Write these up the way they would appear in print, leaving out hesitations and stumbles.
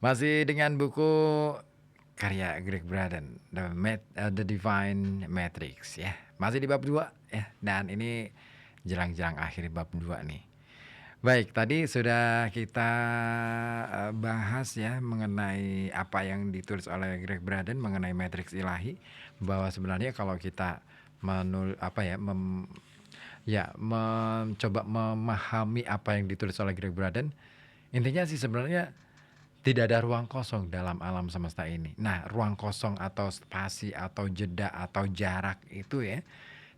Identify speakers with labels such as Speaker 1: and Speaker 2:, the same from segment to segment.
Speaker 1: Masih dengan buku karya Greg Braden, The Divine Matrix ya. Masih di bab 2 ya, dan ini jelang-jelang akhir bab 2 nih. Baik, tadi sudah kita, bahas ya mengenai apa yang ditulis oleh Greg Braden mengenai matriks ilahi, bahwa sebenarnya kalau kita apa ya, mencoba memahami apa yang ditulis oleh Greg Braden, intinya sih sebenarnya tidak ada ruang kosong dalam alam semesta ini. Nah, ruang kosong atau spasi atau jeda atau jarak itu ya,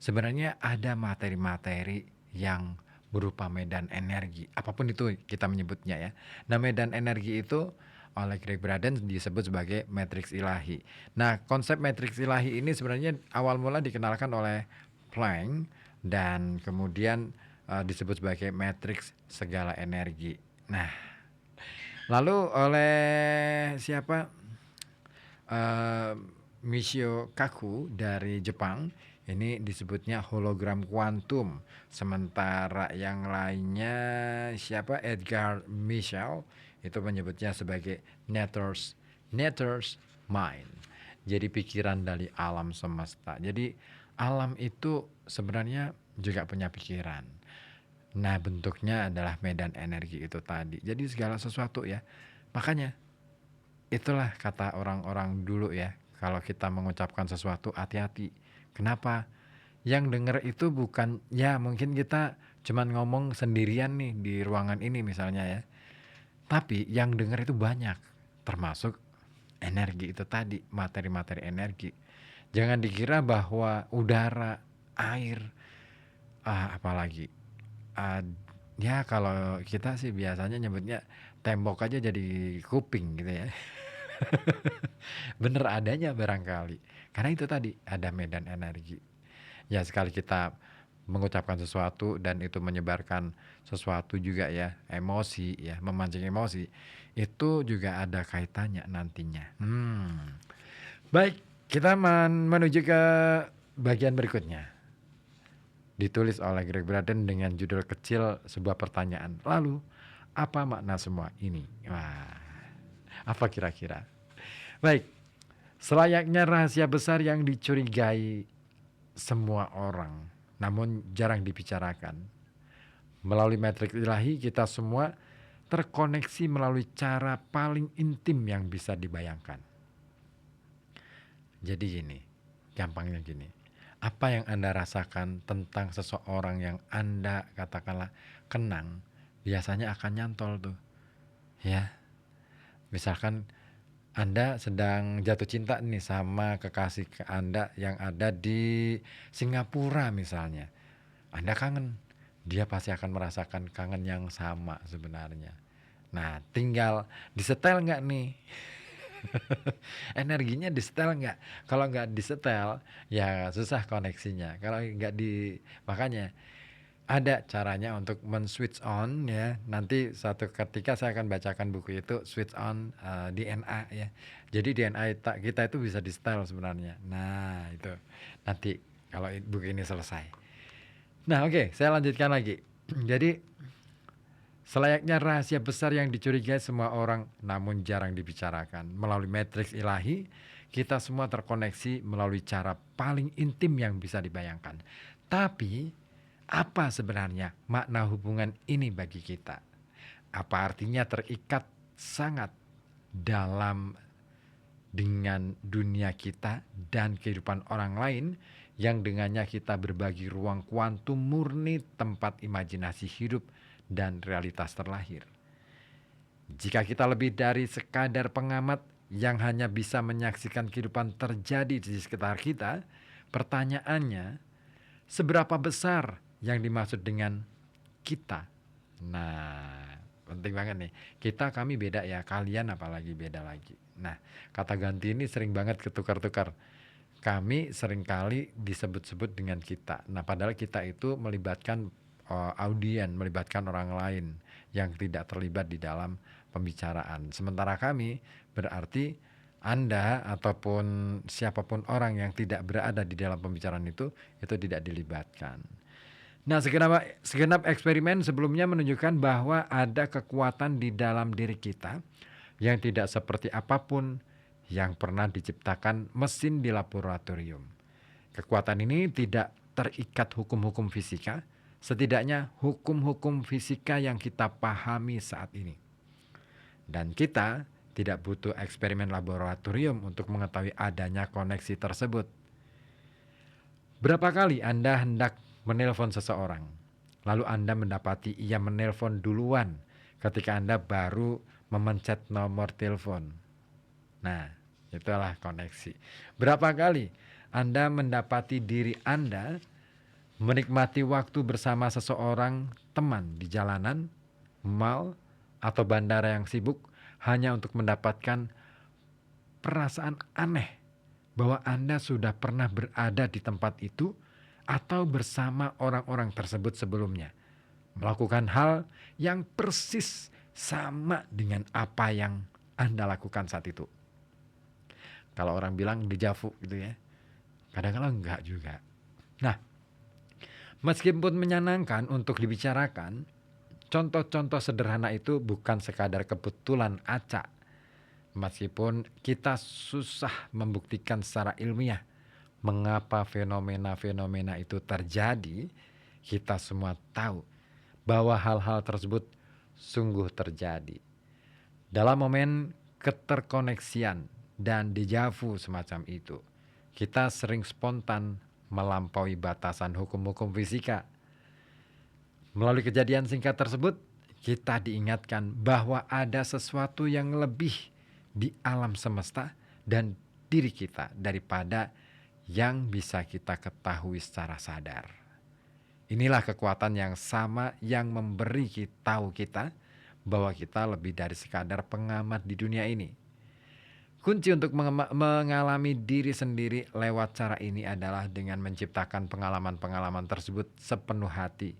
Speaker 1: sebenarnya ada materi-materi yang berupa medan energi. Apapun itu kita menyebutnya ya. Nah, medan energi itu oleh Greg Braden disebut sebagai matriks ilahi. Nah, konsep matriks ilahi ini sebenarnya awal mula dikenalkan oleh Planck dan kemudian disebut sebagai matriks segala energi. Nah, lalu oleh siapa, eee, Michio Kaku dari Jepang, ini disebutnya hologram kuantum. Sementara yang lainnya siapa, Edgar Mitchell, itu menyebutnya sebagai Nether's mind. Jadi pikiran dari alam semesta. Jadi alam itu sebenarnya juga punya pikiran. Nah, bentuknya adalah medan energi itu tadi. Jadi segala sesuatu ya. Makanya itulah kata orang-orang dulu ya, kalau kita mengucapkan sesuatu hati-hati. Kenapa? Yang denger itu bukan ya mungkin kita cuman ngomong sendirian nih di ruangan ini misalnya ya. Tapi yang denger itu banyak, termasuk energi itu tadi, materi-materi energi. Jangan dikira bahwa udara, air, apalagi Ad ya kalau kita sih biasanya nyebutnya tembok aja jadi kuping gitu ya. Bener adanya barangkali. Karena itu tadi, ada medan energi. Ya sekali kita mengucapkan sesuatu dan itu menyebarkan sesuatu juga ya, emosi ya, memancing emosi, itu juga ada kaitannya nantinya. Baik, kita menuju ke bagian berikutnya. Ditulis oleh Greg Braden dengan judul kecil sebuah pertanyaan. Lalu, apa makna semua ini? Wah, apa kira-kira? Baik, selayaknya rahasia besar yang dicurigai semua orang, namun jarang dibicarakan. Melalui matriks ilahi, kita semua terkoneksi melalui cara paling intim yang bisa dibayangkan. Jadi gini, gampangnya gini. Apa yang Anda rasakan tentang seseorang yang Anda katakanlah kenang, biasanya akan nyantol tuh. Ya, misalkan Anda sedang jatuh cinta nih sama kekasih Anda yang ada di Singapura misalnya. Anda kangen, dia pasti akan merasakan kangen yang sama sebenarnya. Nah, tinggal disetel nggak nih? Energinya disetel nggak? Kalau nggak disetel, ya susah koneksinya. Kalau nggak makanya ada caranya untuk men-switch on ya. Nanti suatu ketika saya akan bacakan buku itu switch on DNA ya. Jadi DNA kita itu bisa di-setel sebenarnya. Nah, itu nanti kalau buku ini selesai. Nah, oke, saya lanjutkan lagi. Jadi selayaknya rahasia besar yang dicurigai semua orang namun jarang dibicarakan. Melalui matriks ilahi, kita semua terkoneksi melalui cara paling intim yang bisa dibayangkan. Tapi, apa sebenarnya makna hubungan ini bagi kita? Apa artinya terikat sangat dalam dengan dunia kita dan kehidupan orang lain yang dengannya kita berbagi ruang kuantum murni tempat imajinasi hidup dan realitas terlahir. Jika kita lebih dari sekadar pengamat yang hanya bisa menyaksikan kehidupan terjadi di sekitar kita, pertanyaannya, seberapa besar yang dimaksud dengan kita? Nah, penting banget nih. Kita, kami beda ya, kalian apalagi beda lagi. Nah, kata ganti ini sering banget ketukar-tukar. Kami seringkali disebut-sebut dengan kita. Nah, padahal kita itu melibatkan audien, melibatkan orang lain yang tidak terlibat di dalam pembicaraan. Sementara kami berarti Anda ataupun siapapun orang yang tidak berada di dalam pembicaraan itu tidak dilibatkan. Nah, segenap eksperimen sebelumnya menunjukkan bahwa ada kekuatan di dalam diri kita yang tidak seperti apapun yang pernah diciptakan mesin di laboratorium. Kekuatan ini tidak terikat hukum-hukum fisika, setidaknya hukum-hukum fisika yang kita pahami saat ini. Dan kita tidak butuh eksperimen laboratorium untuk mengetahui adanya koneksi tersebut. Berapa kali Anda hendak menelpon seseorang, lalu Anda mendapati ia menelpon duluan ketika Anda baru memencet nomor telepon. Nah, itulah koneksi. Berapa kali Anda mendapati diri Anda menikmati waktu bersama seseorang teman di jalanan, mall, atau bandara yang sibuk hanya untuk mendapatkan perasaan aneh bahwa Anda sudah pernah berada di tempat itu atau bersama orang-orang tersebut sebelumnya, melakukan hal yang persis sama dengan apa yang Anda lakukan saat itu. Kalau orang bilang dejavu gitu ya, kadang-kadang enggak juga. Nah, meskipun menyenangkan untuk dibicarakan, contoh-contoh sederhana itu bukan sekadar kebetulan acak. Meskipun kita susah membuktikan secara ilmiah mengapa fenomena-fenomena itu terjadi, kita semua tahu bahwa hal-hal tersebut sungguh terjadi. Dalam momen keterkoneksian dan dejavu semacam itu, kita sering spontan melampaui batasan hukum-hukum fisika. Melalui kejadian singkat tersebut, kita diingatkan bahwa ada sesuatu yang lebih di alam semesta dan diri kita daripada yang bisa kita ketahui secara sadar. Inilah kekuatan yang sama yang memberi tahu kita bahwa kita lebih dari sekadar pengamat di dunia ini. Kunci untuk mengalami diri sendiri lewat cara ini adalah dengan menciptakan pengalaman-pengalaman tersebut sepenuh hati,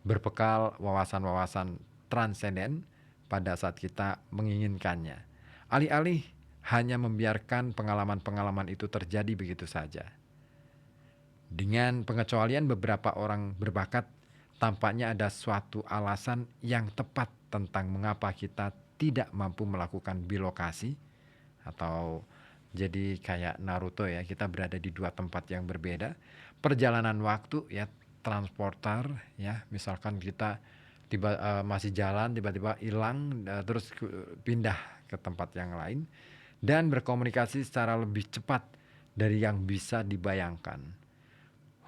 Speaker 1: berbekal wawasan-wawasan transenden pada saat kita menginginkannya. Alih-alih hanya membiarkan pengalaman-pengalaman itu terjadi begitu saja. Dengan pengecualian beberapa orang berbakat, tampaknya ada suatu alasan yang tepat tentang mengapa kita tidak mampu melakukan bilokasi, atau jadi kayak Naruto ya, kita berada di dua tempat yang berbeda. Perjalanan waktu ya, transporter ya, misalkan kita masih jalan tiba-tiba hilang, terus pindah ke tempat yang lain dan berkomunikasi secara lebih cepat dari yang bisa dibayangkan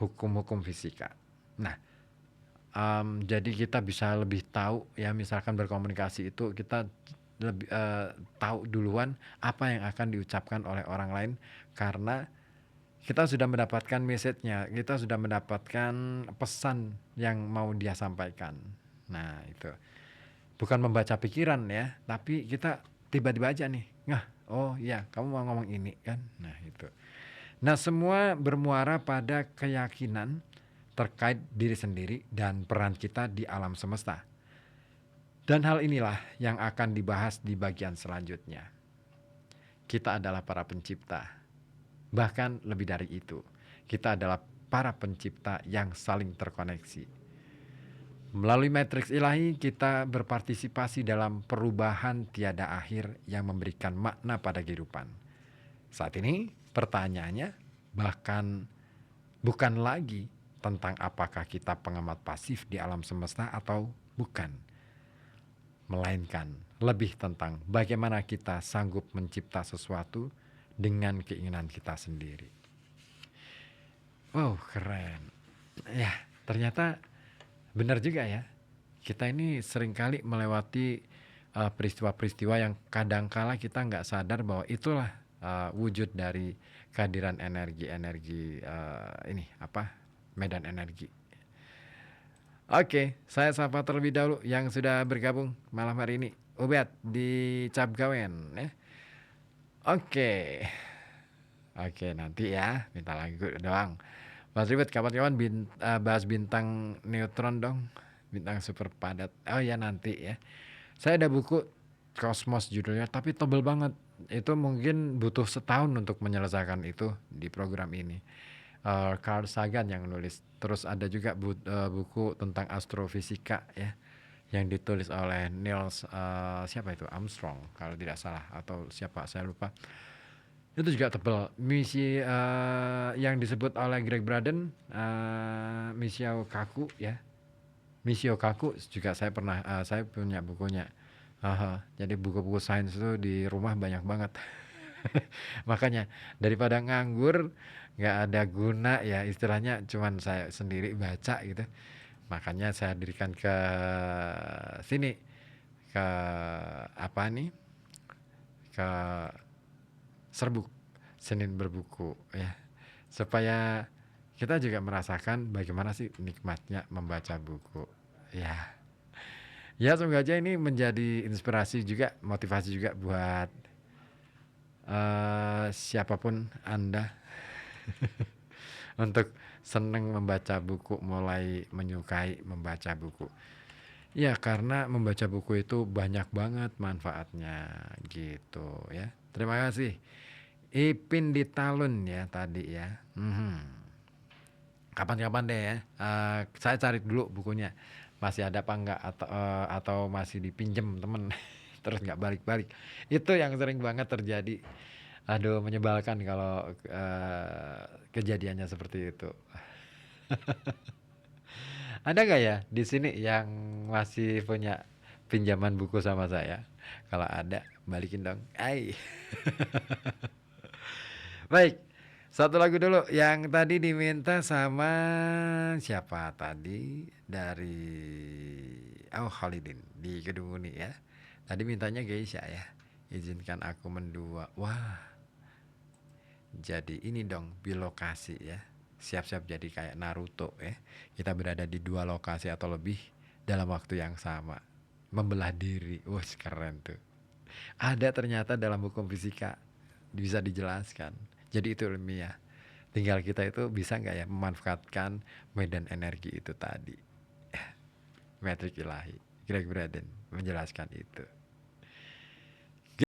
Speaker 1: hukum-hukum fisika. Nah, jadi kita bisa lebih tahu ya, misalkan berkomunikasi itu kita lebih tahu duluan apa yang akan diucapkan oleh orang lain karena kita sudah mendapatkan message-nya, kita sudah mendapatkan pesan yang mau dia sampaikan. Nah, itu bukan membaca pikiran ya, tapi kita tiba-tiba aja nih, oh iya kamu mau ngomong ini kan. Nah itu. Nah semua bermuara pada keyakinan terkait diri sendiri dan peran kita di alam semesta. Dan hal inilah yang akan dibahas di bagian selanjutnya. Kita adalah para pencipta. Bahkan lebih dari itu, kita adalah para pencipta yang saling terkoneksi. Melalui matriks ilahi, kita berpartisipasi dalam perubahan tiada akhir yang memberikan makna pada kehidupan. Saat ini, pertanyaannya bahkan bukan lagi tentang apakah kita pengamat pasif di alam semesta atau bukan, melainkan lebih tentang bagaimana kita sanggup mencipta sesuatu dengan keinginan kita sendiri. Wow, keren. Ya, ternyata benar juga ya, kita ini seringkali melewati peristiwa-peristiwa yang kadangkala kita nggak sadar bahwa itulah wujud dari kehadiran energi-energi medan energi. Oke, saya sapa terlebih dahulu yang sudah bergabung malam hari ini, Ubed di Capgawen ya. Oke, nanti ya minta lagu doang. Mas Ribet, kawan-kawan bahas bintang neutron dong, bintang super padat. Oh ya nanti ya. Saya ada buku Kosmos judulnya, tapi tebel banget. Itu mungkin butuh setahun untuk menyelesaikan itu di program ini. Carl Sagan yang nulis. Terus ada juga buku tentang astrofisika ya, yang ditulis oleh siapa itu, Armstrong kalau tidak salah atau siapa saya lupa. Itu juga tebal. Yang disebut oleh Greg Braden, Michio Kaku ya. Michio Kaku juga saya punya bukunya. Jadi buku-buku sains itu di rumah banyak banget. Makanya daripada nganggur, nggak ada guna ya istilahnya, cuman saya sendiri baca gitu. Makanya saya dirikan ke sini, ke apa nih, ke Serbuk, Senin Berbuku ya. Supaya kita juga merasakan bagaimana sih nikmatnya membaca buku. Ya. Ya semoga aja ini menjadi inspirasi juga, motivasi juga buat siapapun Anda untuk seneng membaca buku, mulai menyukai membaca buku. Ya karena membaca buku itu banyak banget manfaatnya gitu ya. Terima kasih. Ipin di Talun ya tadi ya. Kapan-kapan deh ya. Saya cari dulu bukunya. Masih ada apa enggak, atau masih dipinjem temen terus nggak balik-balik. Itu yang sering banget terjadi. Aduh menyebalkan kalau kejadiannya seperti itu. Ada nggak ya di sini yang masih punya pinjaman buku sama saya? Kalau ada, balikin dong. Ai. Baik, satu lagu dulu yang tadi diminta sama siapa tadi, dari Khalidin di Kedunguni ya. Tadi mintanya Geisha ya. Izinkan aku mendua. Wah, jadi ini dong bilokasi ya. Siap-siap jadi kayak Naruto ya. Kita berada di 2 lokasi atau lebih dalam waktu yang sama. Membelah diri. Wah, keren tuh. Ada ternyata dalam hukum fisika, bisa dijelaskan. Jadi itu ilmiah. Tinggal kita itu bisa nggak ya memanfaatkan medan energi itu tadi. Metrik ilahi. Greg Braden menjelaskan itu.